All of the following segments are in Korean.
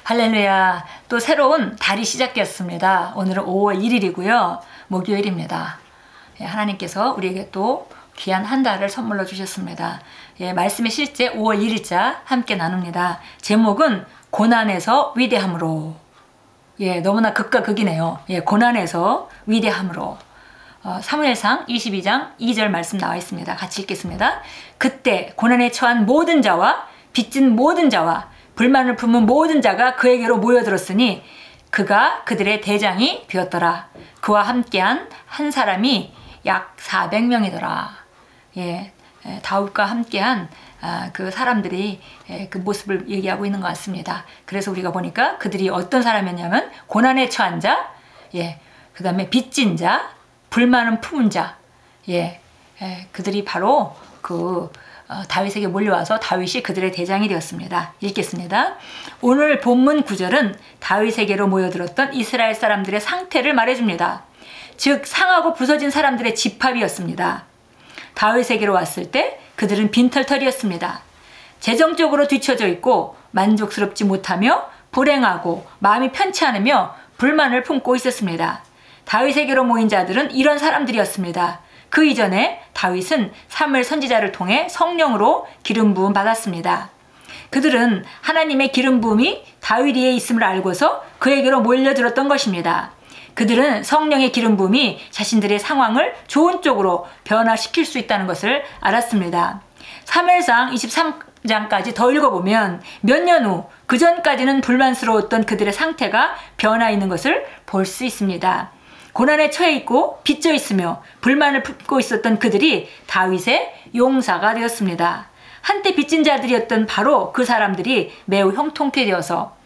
할렐루야. 또 새로운 달이 시작되었습니다. 오늘은 5월 1일이고요. 목요일입니다. 하나님께서 우리에게 또 귀한 한 달을 선물로 주셨습니다. 말씀의 실제 5월 1일자 함께 나눕니다. 제목은 고난에서 위대함으로. 너무나 극과 극이네요. 고난에서 위대함으로. 사무엘상 22장 2절 말씀 나와 있습니다. 같이 읽겠습니다. 그때 고난에 처한 모든 자와 빚진 모든 자와 불만을 품은 모든 자가 그에게로 모여들었으니 그가 그들의 대장이 되었더라. 그와 함께한 한 사람이 약 400명이더라. 다윗과 함께한 그 사람들이 그 모습을 얘기하고 있는 것 같습니다. 그래서 우리가 보니까 그들이 어떤 사람이었냐면 고난에 처한 자, 그 다음에 빚진 자, 불만은 품은 자, 그들이 바로 다윗에게 몰려와서 다윗이 그들의 대장이 되었습니다. 읽겠습니다. 오늘 본문 구절은 다윗에게로 모여들었던 이스라엘 사람들의 상태를 말해줍니다. 즉 상하고 부서진 사람들의 집합이었습니다. 다윗에게로 왔을 때 그들은 빈털털이었습니다. 재정적으로 뒤처져 있고 만족스럽지 못하며 불행하고 마음이 편치 않으며 불만을 품고 있었습니다. 다윗에게로 모인 자들은 이런 사람들이었습니다. 그 이전에 다윗은 사무엘 선지자를 통해 성령으로 기름 부음 받았습니다. 그들은 하나님의 기름 부음이 다윗 위에 있음을 알고서 그에게로 몰려들었던 것입니다. 그들은 성령의 기름 부음이 자신들의 상황을 좋은 쪽으로 변화시킬 수 있다는 것을 알았습니다. 사무엘상 23장까지 더 읽어보면 몇 년 후 그 전까지는 불만스러웠던 그들의 상태가 변화 있는 것을 볼 수 있습니다. 고난에 처해 있고 빚져 있으며 불만을 품고 있었던 그들이 다윗의 용사가 되었습니다. 한때 빚진 자들이었던 바로 그 사람들이 매우 형통케 되어서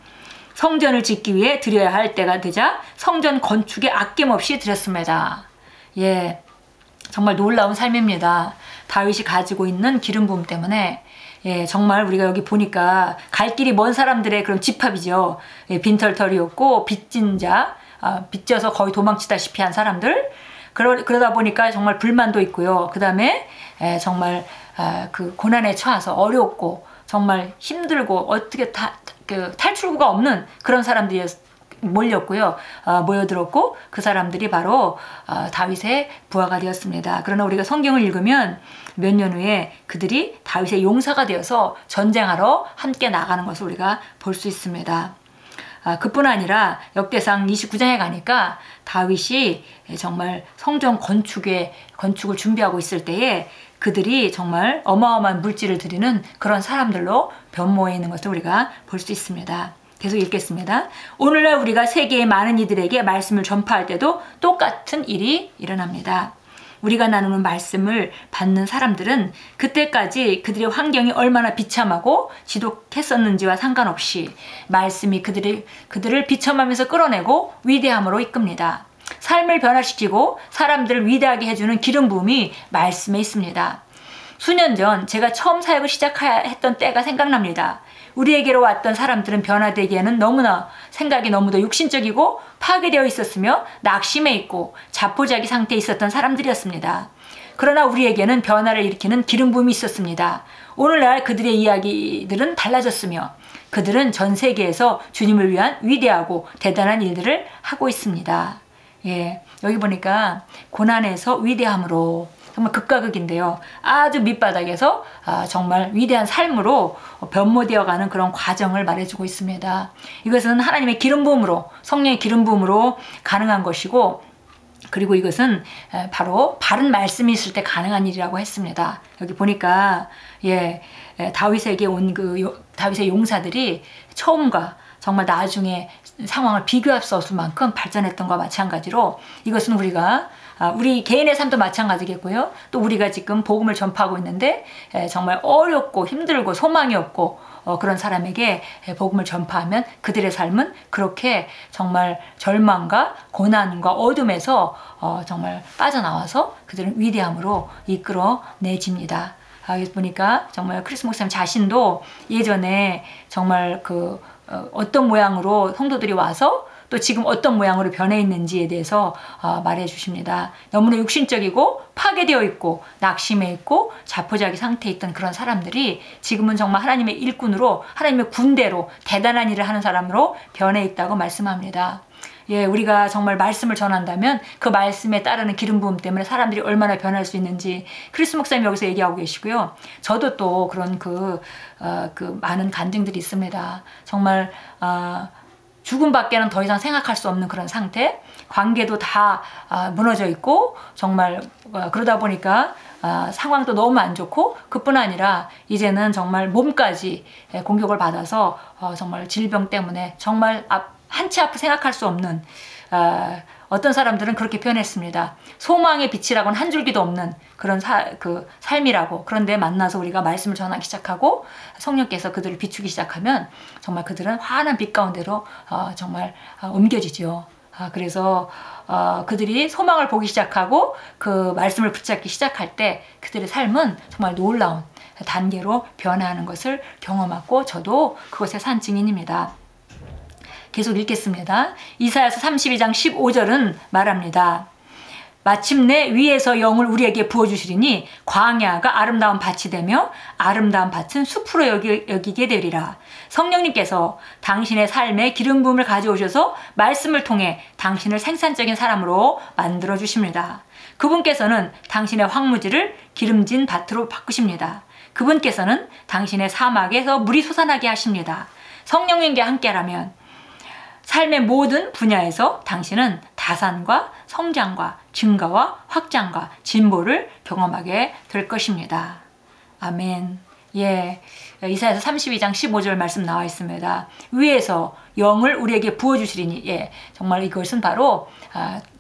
성전을 짓기 위해 드려야 할 때가 되자 성전 건축에 아낌없이 드렸습니다. 정말 놀라운 삶입니다. 다윗이 가지고 있는 기름 부음 때문에 정말 우리가 여기 보니까 갈 길이 먼 사람들의 그런 집합이죠. 빈털털이었고 빚진 자, 빚져서 거의 도망치다시피 한 사람들, 그러다 보니까 정말 불만도 있고요. 그 다음에 정말 그 고난에 처해서 어렵고 정말 힘들고 어떻게 탈출구가 없는 그런 사람들이 몰렸고요. 모여들었고 그 사람들이 바로 다윗의 부하가 되었습니다. 그러나 우리가 성경을 읽으면 몇 년 후에 그들이 다윗의 용사가 되어서 전쟁하러 함께 나가는 것을 우리가 볼 수 있습니다. 그뿐 아니라 역대상 29장에 가니까 다윗이 정말 성전 건축을 준비하고 있을 때에 그들이 정말 어마어마한 물질을 드리는 그런 사람들로 변모해 있는 것을 우리가 볼 수 있습니다. 계속 읽겠습니다. 오늘날 우리가 세계의 많은 이들에게 말씀을 전파할 때도 똑같은 일이 일어납니다. 우리가 나누는 말씀을 받는 사람들은 그때까지 그들의 환경이 얼마나 비참하고 지독했었는지와 상관없이 말씀이 그들을 비참하면서 끌어내고 위대함으로 이끕니다. 삶을 변화시키고 사람들을 위대하게 해주는 기름 부음이 말씀에 있습니다. 수년 전 제가 처음 사역을 시작했던 때가 생각납니다. 우리에게로 왔던 사람들은 변화되기에는 생각이 너무도 육신적이고 파괴되어 있었으며 낙심해 있고 자포자기 상태에 있었던 사람들이었습니다. 그러나 우리에게는 변화를 일으키는 기름 부음이 있었습니다. 오늘날 그들의 이야기들은 달라졌으며 그들은 전 세계에서 주님을 위한 위대하고 대단한 일들을 하고 있습니다. 여기 보니까 고난에서 위대함으로, 정말 극과 극인데요. 아주 밑바닥에서 정말 위대한 삶으로 변모되어가는 그런 과정을 말해주고 있습니다. 이것은 하나님의 기름 부음으로, 성령의 기름 부음으로 가능한 것이고, 그리고 이것은 바로 바른 말씀이 있을 때 가능한 일이라고 했습니다. 여기 보니까 다윗에게 온 다윗의 용사들이 처음과 정말 나중에 상황을 비교할 수 없을 만큼 발전했던 것과 마찬가지로 이것은 우리 개인의 삶도 마찬가지겠고요. 또 우리가 지금 복음을 전파하고 있는데 정말 어렵고 힘들고 소망이 없고 그런 사람에게 복음을 전파하면 그들의 삶은 그렇게 정말 절망과 고난과 어둠에서 정말 빠져나와서 그들은 위대함으로 이끌어내집니다. 여기 보니까 정말 크리스 목사님 자신도 예전에 정말 어떤 모양으로 성도들이 와서 또 지금 어떤 모양으로 변해 있는지에 대해서 말해 주십니다. 너무나 육신적이고 파괴되어 있고 낙심해 있고 자포자기 상태에 있던 그런 사람들이 지금은 정말 하나님의 일꾼으로, 하나님의 군대로 대단한 일을 하는 사람으로 변해 있다고 말씀합니다. 예, 우리가 정말 말씀을 전한다면 그 말씀에 따르는 기름 부음 때문에 사람들이 얼마나 변할 수 있는지 크리스 목사님 여기서 얘기하고 계시고요. 저도 또 그런 그 많은 간증들이 있습니다. 정말 죽음밖에는 더 이상 생각할 수 없는 그런 상태, 관계도 다 무너져 있고 정말 그러다 보니까 상황도 너무 안 좋고, 그뿐 아니라 이제는 정말 몸까지 공격을 받아서 정말 질병 때문에 정말 한 치 앞을 생각할 수 없는, 어떤 사람들은 그렇게 표현했습니다. 소망의 빛이라고는 한 줄기도 없는 그런 삶이라고. 그런데 만나서 우리가 말씀을 전하기 시작하고 성령께서 그들을 비추기 시작하면 정말 그들은 환한 빛 가운데로 정말 옮겨지죠. 그래서 그들이 소망을 보기 시작하고 그 말씀을 붙잡기 시작할 때 그들의 삶은 정말 놀라운 단계로 변화하는 것을 경험하고 저도 그것의 산 증인입니다. 계속 읽겠습니다. 이사야서 32장 15절은 말합니다. 마침내 위에서 영을 우리에게 부어주시리니 광야가 아름다운 밭이 되며 아름다운 밭은 숲으로 여기게 되리라. 성령님께서 당신의 삶에 기름 부음을 가져오셔서 말씀을 통해 당신을 생산적인 사람으로 만들어 주십니다. 그분께서는 당신의 황무지를 기름진 밭으로 바꾸십니다. 그분께서는 당신의 사막에서 물이 솟아나게 하십니다. 성령님과 함께라면 삶의 모든 분야에서 당신은 다산과 성장과 증가와 확장과 진보를 경험하게 될 것입니다. 아멘. 예, 이사야서 32장 15절 말씀 나와 있습니다. 위에서 영을 우리에게 부어주시리니, 예, 정말 이것은 바로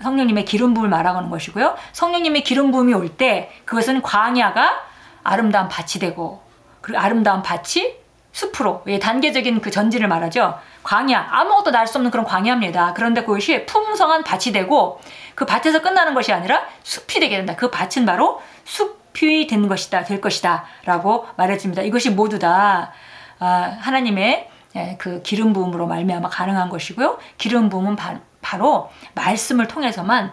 성령님의 기름 부음을 말하는 것이고요. 성령님의 기름 부음이 올 때 그것은 광야가 아름다운 밭이 되고, 그리고 아름다운 밭이 숲으로, 예, 단계적인 그 전진을 말하죠. 광야, 아무것도 날 수 없는 그런 광야입니다. 그런데 그것이 풍성한 밭이 되고 그 밭에서 끝나는 것이 아니라 숲이 되게 된다. 그 밭은 바로 숲이 될 것이다 라고 말해줍니다. 이것이 모두 다 하나님의 그 기름 부음으로 말미암아 가능한 것이고요. 기름 부음은 바로 말씀을 통해서만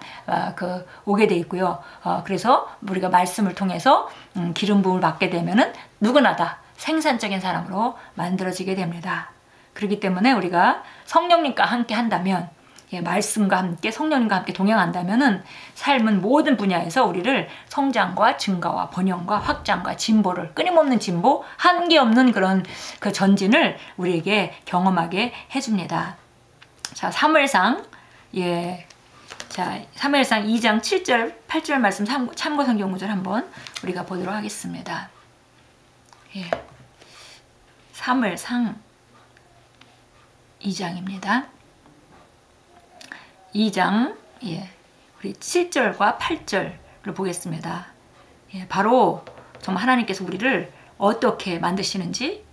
오게 돼 있고요. 그래서 우리가 말씀을 통해서 기름 부음을 받게 되면은 누구나 다 생산적인 사람으로 만들어지게 됩니다. 그렇기 때문에 우리가 성령님과 함께 한다면, 예, 말씀과 함께 성령님과 함께 동행한다면은 삶은 모든 분야에서 우리를 성장과 증가와 번영과 확장과 진보를, 끊임없는 진보, 한계 없는 그런 그 전진을 우리에게 경험하게 해줍니다. 자, 사무엘상, 예, 자, 사무엘상 2장 7절, 8절 말씀 참고 성경 구절 한번 우리가 보도록 하겠습니다. 예, 사무엘상 2장입니다. 2장, 예, 우리 7절과 8절을 보겠습니다. 예, 바로 정말 하나님께서 우리를 어떻게 만드시는지,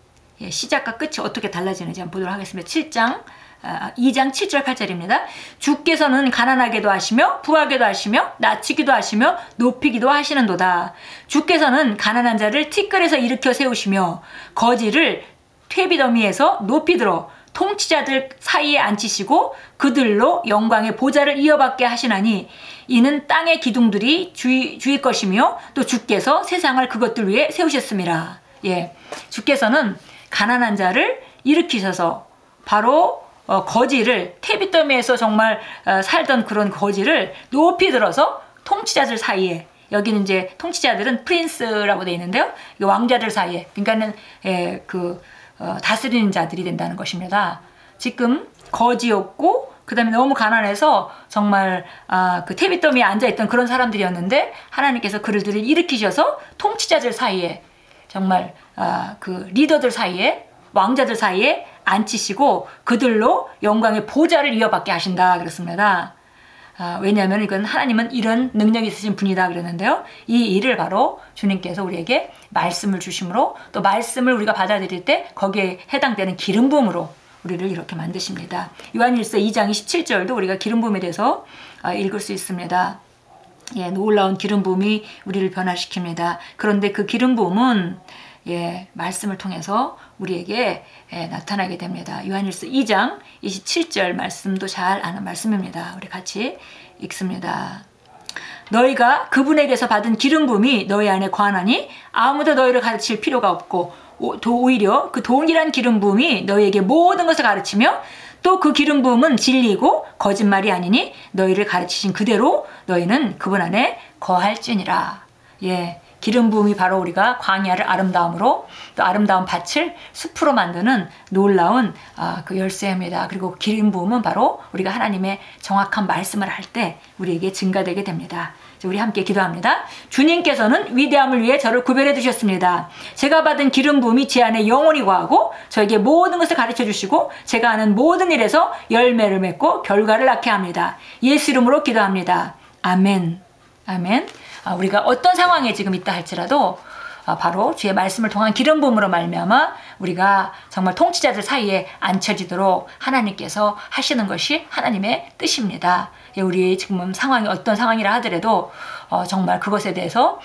예, 시작과 끝이 어떻게 달라지는지 한번 보도록 하겠습니다. 2장 7절 8절입니다. 주께서는 가난하게도 하시며 부하게도 하시며 낮추기도 하시며 높이기도 하시는도다. 주께서는 가난한 자를 티끌에서 일으켜 세우시며 거지를 퇴비더미에서 높이 들어 통치자들 사이에 앉히시고 그들로 영광의 보좌를 이어받게 하시나니 이는 땅의 기둥들이 주의 것이며 또 주께서 세상을 그것들 위에 세우셨습니다. 예, 주께서는 가난한 자를 일으키셔서 바로 거지를, 퇴비더미에서 정말 살던 그런 거지를 높이 들어서 통치자들 사이에, 여기는 이제 통치자들은 프린스라고 되어 있는데요, 왕자들 사이에, 그러니까는 다스리는 자들이 된다는 것입니다. 지금 거지였고 그 다음에 너무 가난해서 정말 그 퇴비더미에 앉아있던 그런 사람들이었는데 하나님께서 그들을 일으키셔서 통치자들 사이에, 정말 그 리더들 사이에, 왕자들 사이에 앉히시고 그들로 영광의 보좌를 이어받게 하신다 그랬습니다. 왜냐하면 이건 하나님은 이런 능력이 있으신 분이다 그랬는데요. 이 일을 바로 주님께서 우리에게 말씀을 주심으로, 또 말씀을 우리가 받아들일 때 거기에 해당되는 기름 부음으로 우리를 이렇게 만드십니다. 요한일서 2장 27절도 우리가 기름 부음에 대해서 읽을 수 있습니다. 예, 놀라운 기름 부음이 우리를 변화시킵니다. 그런데 그 기름 부음은, 예, 말씀을 통해서 우리에게 나타나게 됩니다. 요한일서 2장 27절 말씀도 잘 아는 말씀입니다. 우리 같이 읽습니다. 너희가 그분에게서 받은 기름 부음이 너희 안에 거하나니 아무도 너희를 가르칠 필요가 없고 오히려 그 동일한 기름 부음이 너희에게 모든 것을 가르치며 또 그 기름 부음은 진리이고 거짓말이 아니니 너희를 가르치신 그대로 너희는 그분 안에 거할지니라. 예, 기름 부음이 바로 우리가 광야를 아름다움으로 또 아름다운 밭을 숲으로 만드는 놀라운 그 열쇠입니다. 그리고 기름 부음은 바로 우리가 하나님의 정확한 말씀을 할 때 우리에게 증가되게 됩니다. 우리 함께 기도합니다. 주님께서는 위대함을 위해 저를 구별해 두셨습니다. 제가 받은 기름 부음이 제 안에 영원히 거하고 저에게 모든 것을 가르쳐 주시고 제가 하는 모든 일에서 열매를 맺고 결과를 낳게 합니다. 예수 이름으로 기도합니다. 아멘. 아멘. 우리가 어떤 상황에 지금 있다 할지라도 바로 주의 말씀을 통한 기름 부음으로 말미암아 우리가 정말 통치자들 사이에 앉혀지도록 하나님께서 하시는 것이 하나님의 뜻입니다. 우리 지금 상황이 어떤 상황이라 하더라도 정말 그것에 대해서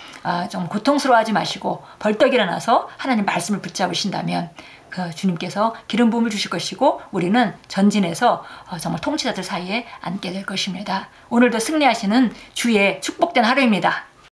좀 고통스러워하지 마시고 벌떡 일어나서 하나님 말씀을 붙잡으신다면 그 주님께서 기름 부음을 주실 것이고 우리는 전진해서 정말 통치자들 사이에 앉게 될 것입니다. 오늘도 승리하시는 주의 축복된 하루입니다.